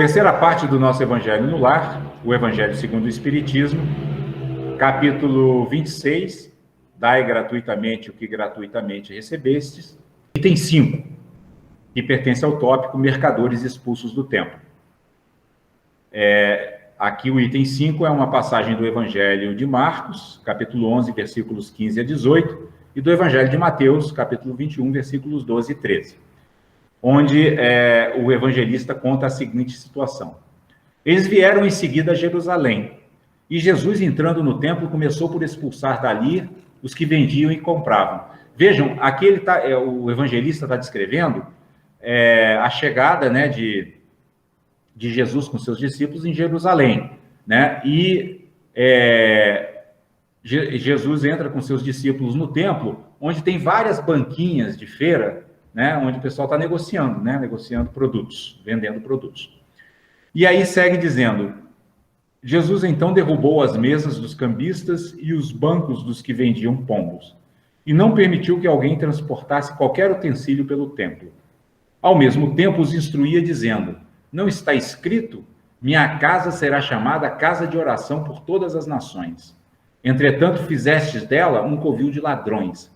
Terceira parte do nosso Evangelho no Lar, o Evangelho segundo o Espiritismo, capítulo 26, dai gratuitamente o que gratuitamente recebestes, item 5, que pertence ao tópico mercadores expulsos do templo. Aqui o item 5 é uma passagem do Evangelho de Marcos, capítulo 11, versículos 15 a 18, e do Evangelho de Mateus, capítulo 21, versículos 12 e 13, onde o evangelista conta a seguinte situação. Eles vieram em seguida a Jerusalém, e Jesus, entrando no templo, começou por expulsar dali os que vendiam e compravam. Vejam, aqui o evangelista está descrevendo a chegada, né, de Jesus com seus discípulos em Jerusalém, né? E Jesus entra com seus discípulos no templo, onde tem várias banquinhas de feira, né, onde o pessoal está negociando, né, negociando produtos, vendendo produtos. E aí segue dizendo, Jesus então derrubou as mesas dos cambistas e os bancos dos que vendiam pombos, e não permitiu que alguém transportasse qualquer utensílio pelo templo. Ao mesmo tempo os instruía dizendo, não está escrito, minha casa será chamada casa de oração por todas as nações. Entretanto fizestes dela um covil de ladrões.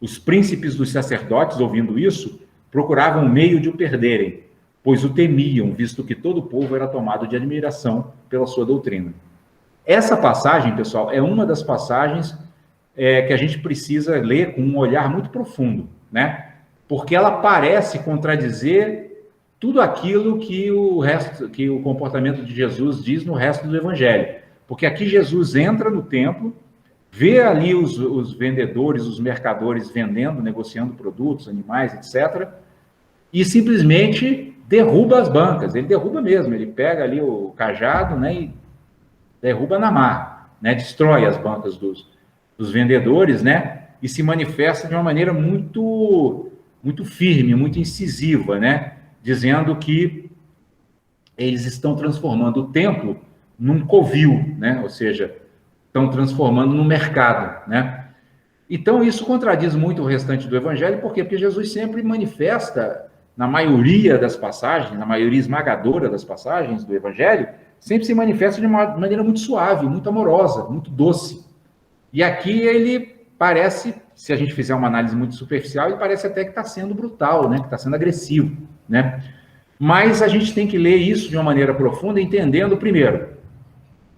Os príncipes dos sacerdotes, ouvindo isso, procuravam um meio de o perderem, pois o temiam, visto que todo o povo era tomado de admiração pela sua doutrina. Essa passagem, pessoal, é uma das passagens que a gente precisa ler com um olhar muito profundo, né? Porque ela parece contradizer tudo aquilo que o comportamento de Jesus diz no resto do Evangelho. Porque aqui Jesus entra no templo, vê ali os vendedores, os mercadores vendendo, negociando produtos, animais, etc., e simplesmente derruba as bancas. Ele derruba mesmo, ele pega ali o cajado, né, e derruba na marra, né, destrói as bancas dos vendedores, né, e se manifesta de uma maneira muito, muito firme, muito incisiva, né, dizendo que eles estão transformando o templo num covil, né, ou seja, estão transformando no mercado, né? Então, isso contradiz muito o restante do Evangelho, por quê? Porque Jesus sempre manifesta, na maioria das passagens, na maioria esmagadora das passagens do Evangelho, sempre se manifesta de uma maneira muito suave, muito amorosa, muito doce. E aqui ele parece, se a gente fizer uma análise muito superficial, ele parece até que está sendo brutal, né? Que está sendo agressivo, né? Mas a gente tem que ler isso de uma maneira profunda, entendendo, primeiro,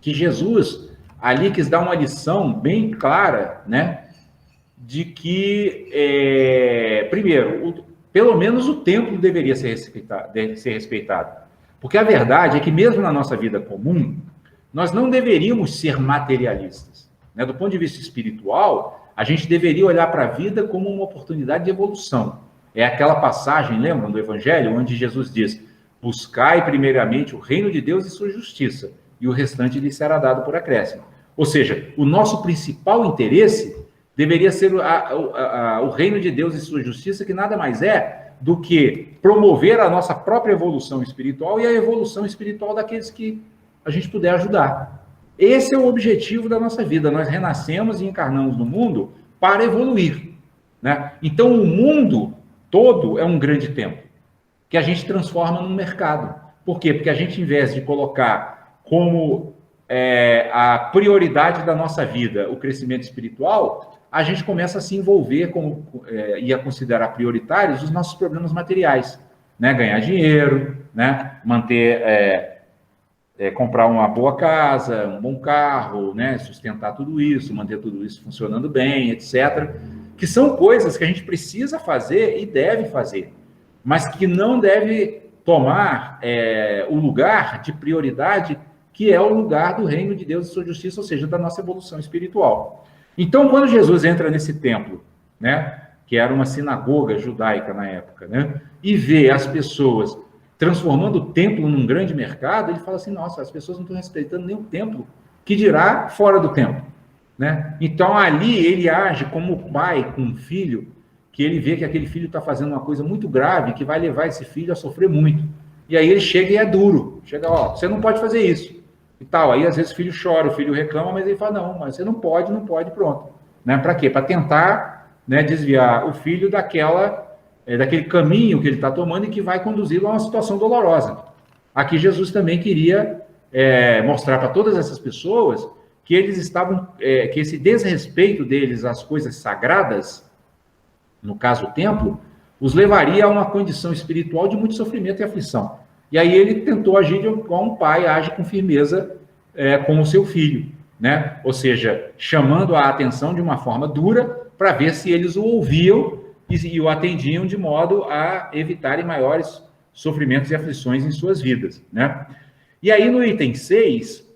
que Jesus ali quis dar uma lição bem clara, né, de que, primeiro, pelo menos o templo deveria ser respeitado. Porque a verdade é que mesmo na nossa vida comum, nós não deveríamos ser materialistas, né? Do ponto de vista espiritual, a gente deveria olhar para a vida como uma oportunidade de evolução. É aquela passagem, lembram, do Evangelho, onde Jesus diz, buscai primeiramente o reino de Deus e sua justiça, e o restante lhe será dado por acréscimo. Ou seja, o nosso principal interesse deveria ser o reino de Deus e sua justiça, que nada mais é do que promover a nossa própria evolução espiritual e a evolução espiritual daqueles que a gente puder ajudar. Esse é o objetivo da nossa vida. Nós renascemos e encarnamos no mundo para evoluir, né? Então, o mundo todo é um grande templo, que a gente transforma num mercado. Por quê? Porque a gente, em vez de colocar como a prioridade da nossa vida, o crescimento espiritual, a gente começa a se envolver e a considerar prioritários os nossos problemas materiais, né? Ganhar dinheiro, né? Manter, comprar uma boa casa, um bom carro, né? Sustentar tudo isso, manter tudo isso funcionando bem, etc. Que são coisas que a gente precisa fazer e deve fazer, mas que não deve tomar o lugar de prioridade que é o lugar do reino de Deus e sua justiça, ou seja, da nossa evolução espiritual. Então, quando Jesus entra nesse templo, né, que era uma sinagoga judaica na época, né, e vê as pessoas transformando o templo num grande mercado, ele fala assim, nossa, as pessoas não estão respeitando nem o templo, que dirá fora do templo, né? Então, ali ele age como pai com um filho, que ele vê que aquele filho está fazendo uma coisa muito grave, que vai levar esse filho a sofrer muito. E aí ele chega e é duro, chega, ó, você não pode fazer isso. E tal, aí às vezes o filho chora, o filho reclama, mas ele fala, não, mas você não pode, pronto. Né? Para quê? Para tentar, né, desviar o filho daquele caminho que ele está tomando e que vai conduzi-lo a uma situação dolorosa. aqui Jesus também queria mostrar para todas essas pessoas que eles estavam, que esse desrespeito deles às coisas sagradas, no caso o templo, os levaria a uma condição espiritual de muito sofrimento e aflição. E aí ele tentou agir como um pai age com firmeza com o seu filho, né? Ou seja, chamando a atenção de uma forma dura para ver se eles o ouviam e o atendiam de modo a evitarem maiores sofrimentos e aflições em suas vidas, né? E aí no item 6,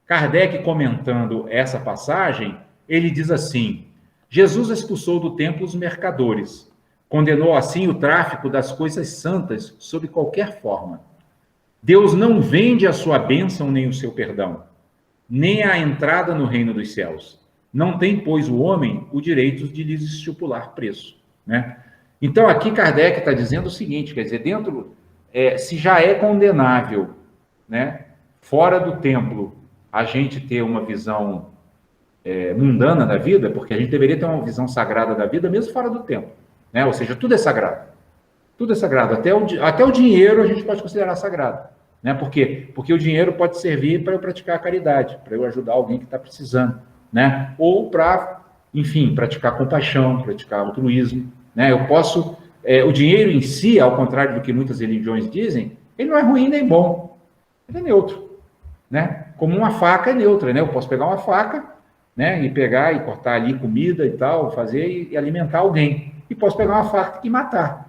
Kardec comentando essa passagem, ele diz assim: Jesus expulsou do templo os mercadores, condenou assim o tráfico das coisas santas sob qualquer forma. Deus não vende a sua bênção nem o seu perdão, nem a entrada no reino dos céus. Não tem, pois, o homem o direito de lhes estipular preço, né? Então, aqui Kardec está dizendo o seguinte, quer dizer, se já é condenável, né, fora do templo, a gente ter uma visão mundana da vida, porque a gente deveria ter uma visão sagrada da vida, mesmo fora do templo, né? Ou seja, tudo é sagrado. Tudo é sagrado. Até o dinheiro a gente pode considerar sagrado, né? Por quê? Porque o dinheiro pode servir para eu praticar a caridade, para eu ajudar alguém que está precisando, né? Ou para, enfim, praticar compaixão, praticar altruísmo, né? Eu posso... o dinheiro em si, ao contrário do que muitas religiões dizem, ele não é ruim nem bom. Ele é neutro, né? Como uma faca é neutra, né? Eu posso pegar uma faca, né, e pegar e cortar ali comida e tal, fazer e alimentar alguém. E posso pegar uma faca e matar.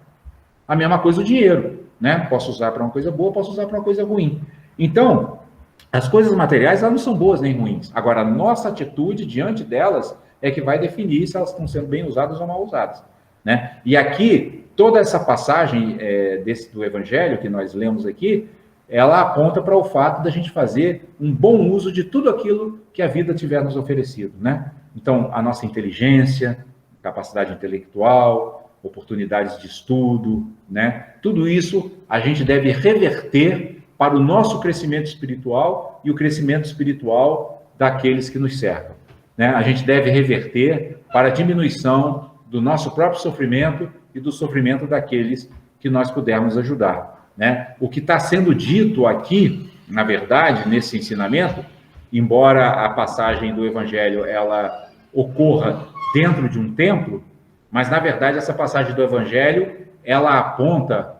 A mesma coisa o dinheiro, né? Posso usar para uma coisa boa, posso usar para uma coisa ruim. Então, as coisas materiais, elas não são boas nem ruins. Agora, a nossa atitude diante delas é que vai definir se elas estão sendo bem usadas ou mal usadas, né? E aqui, toda essa passagem do Evangelho que nós lemos aqui, ela aponta para o fato da gente fazer um bom uso de tudo aquilo que a vida tiver nos oferecido, né? Então, a nossa inteligência, capacidade intelectual, oportunidades de estudo, né? Tudo isso a gente deve reverter para o nosso crescimento espiritual e o crescimento espiritual daqueles que nos cercam, né? A gente deve reverter para a diminuição do nosso próprio sofrimento e do sofrimento daqueles que nós pudermos ajudar, né? O que está sendo dito aqui, na verdade, nesse ensinamento, embora a passagem do Evangelho ela ocorra dentro de um templo, mas na verdade essa passagem do Evangelho ela aponta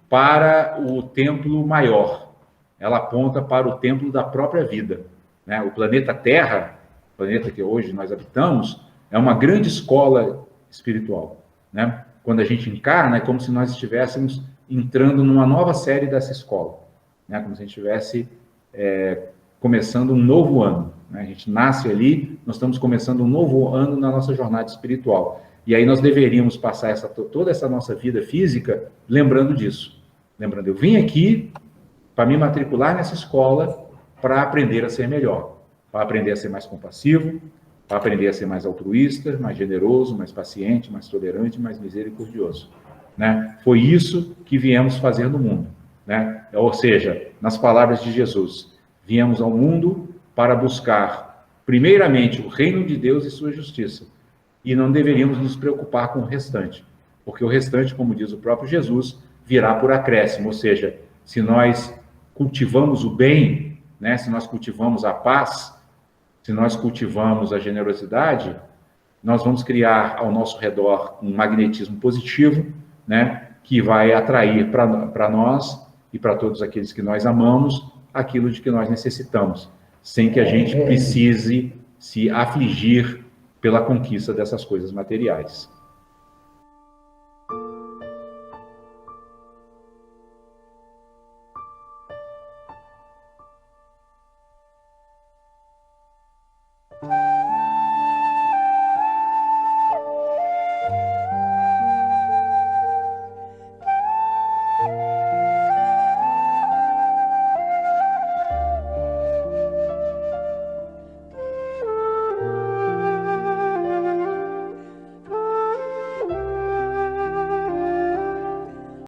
para o templo maior, ela aponta para o templo da própria vida, né? O planeta Terra, o planeta que hoje nós habitamos, é uma grande escola espiritual, né? Quando a gente encarna, é como se nós estivéssemos entrando numa nova série dessa escola, né? Como se a gente estivesse começando um novo ano, né? A gente nasce ali, nós estamos começando um novo ano na nossa jornada espiritual. E aí nós deveríamos passar toda essa nossa vida física lembrando disso. Lembrando, eu vim aqui para me matricular nessa escola para aprender a ser melhor, para aprender a ser mais compassivo, para aprender a ser mais altruísta, mais generoso, mais paciente, mais tolerante, mais misericordioso, né? Foi isso que viemos fazer no mundo, né? Ou seja, nas palavras de Jesus, viemos ao mundo para buscar, primeiramente, o reino de Deus e sua justiça, e não deveríamos nos preocupar com o restante, porque o restante, como diz o próprio Jesus, virá por acréscimo, ou seja, se nós cultivamos o bem, né? Se nós cultivamos a paz, se nós cultivamos a generosidade, nós vamos criar ao nosso redor um magnetismo positivo, né, que vai atrair para nós e para todos aqueles que nós amamos aquilo de que nós necessitamos, sem que a gente precise se afligir pela conquista dessas coisas materiais.